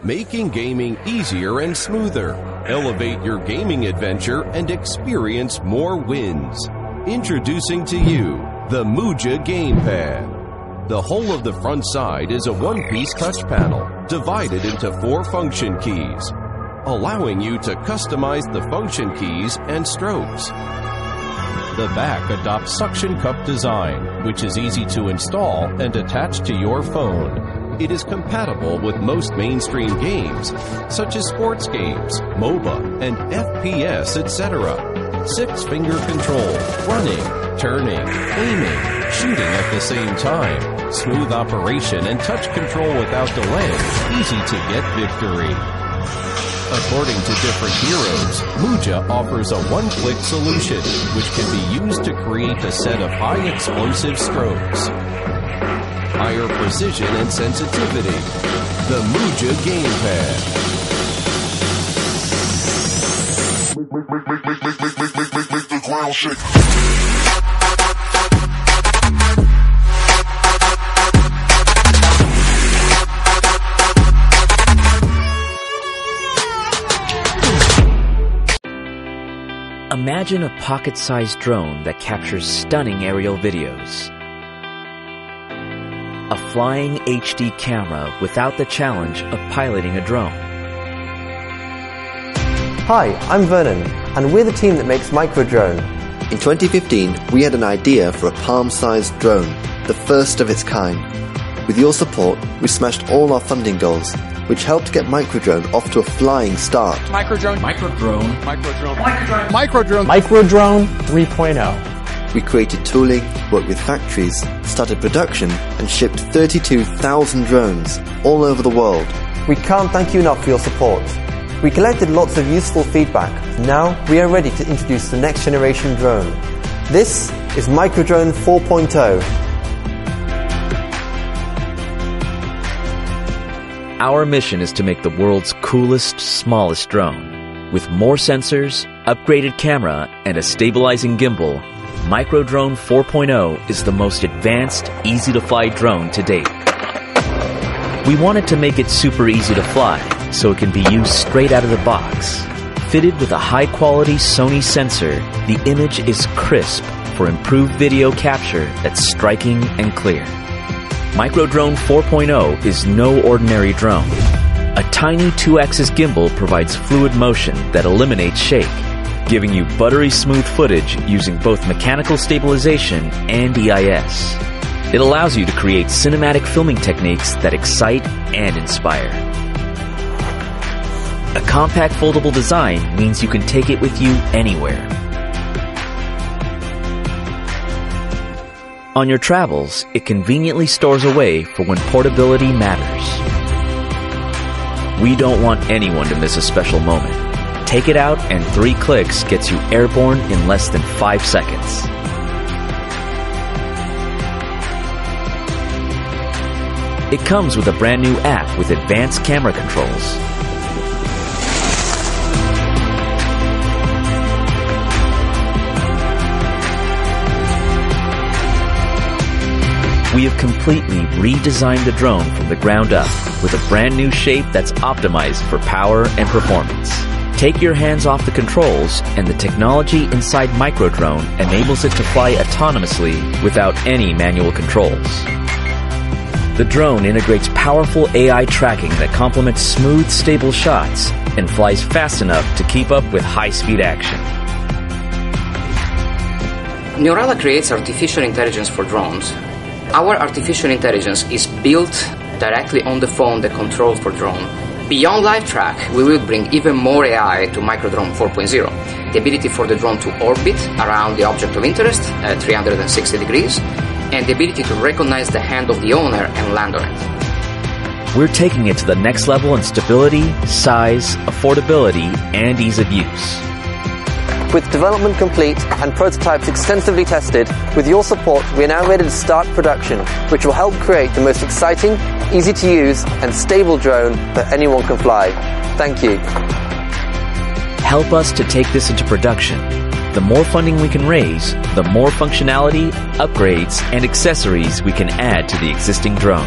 making gaming easier and smoother. Elevate your gaming adventure and experience more wins. Introducing to you the Muja Gamepad. The whole of the front side is a one-piece touch panel divided into 4 function keys, allowing you to customize the function keys and strokes. The back adopts suction cup design, which is easy to install and attach to your phone. It is compatible with most mainstream games, such as sports games, MOBA, and FPS, etc. 6-finger control, running, turning, aiming, shooting at the same time, smooth operation and touch control without delay, easy to get victory. According to different heroes, Muja offers a one-click solution, which can be used to create a set of high explosive strokes. Higher precision and sensitivity. The Muja Gamepad. Make the ground shake. Imagine a pocket-sized drone that captures stunning aerial videos. A flying HD camera without the challenge of piloting a drone. Hi, I'm Vernon, and we're the team that makes Microdrone. In 2015, we had an idea for a palm-sized drone, the first of its kind. With your support, we smashed all our funding goals, which helped get Microdrone off to a flying start. Microdrone 3.0. We created tooling, worked with factories, started production, and shipped 32,000 drones all over the world. We can't thank you enough for your support. We collected lots of useful feedback. Now we are ready to introduce the next generation drone. This is Microdrone 4.0. Our mission is to make the world's coolest, smallest drone. With more sensors, upgraded camera, and a stabilizing gimbal, Microdrone 4.0 is the most advanced, easy-to-fly drone to date. We wanted to make it super easy to fly, so it can be used straight out of the box. Fitted with a high-quality Sony sensor, the image is crisp for improved video capture that's striking and clear. Microdrone 4.0 is no ordinary drone. A tiny 2-axis gimbal provides fluid motion that eliminates shake, giving you buttery smooth footage using both mechanical stabilization and EIS. It allows you to create cinematic filming techniques that excite and inspire. A compact foldable design means you can take it with you anywhere. On your travels, it conveniently stores away for when portability matters. We don't want anyone to miss a special moment. Take it out and 3 clicks gets you airborne in less than 5 seconds. It comes with a brand new app with advanced camera controls. We have completely redesigned the drone from the ground up with a brand new shape that's optimized for power and performance. Take your hands off the controls, and the technology inside Microdrone enables it to fly autonomously without any manual controls. The drone integrates powerful AI tracking that complements smooth, stable shots and flies fast enough to keep up with high-speed action. Neurala creates artificial intelligence for drones. Our artificial intelligence is built directly on the phone that controls the drone. Beyond live track, we will bring even more AI to Microdrone 4.0. The ability for the drone to orbit around the object of interest at 360 degrees, and the ability to recognize the hand of the owner and land on it. We're taking it to the next level in stability, size, affordability, and ease of use. With development complete and prototypes extensively tested, with your support, we are now ready to start production, which will help create the most exciting, easy to use, and stable drone that anyone can fly. Thank you. Help us to take this into production. The more funding we can raise, the more functionality, upgrades, and accessories we can add to the existing drone.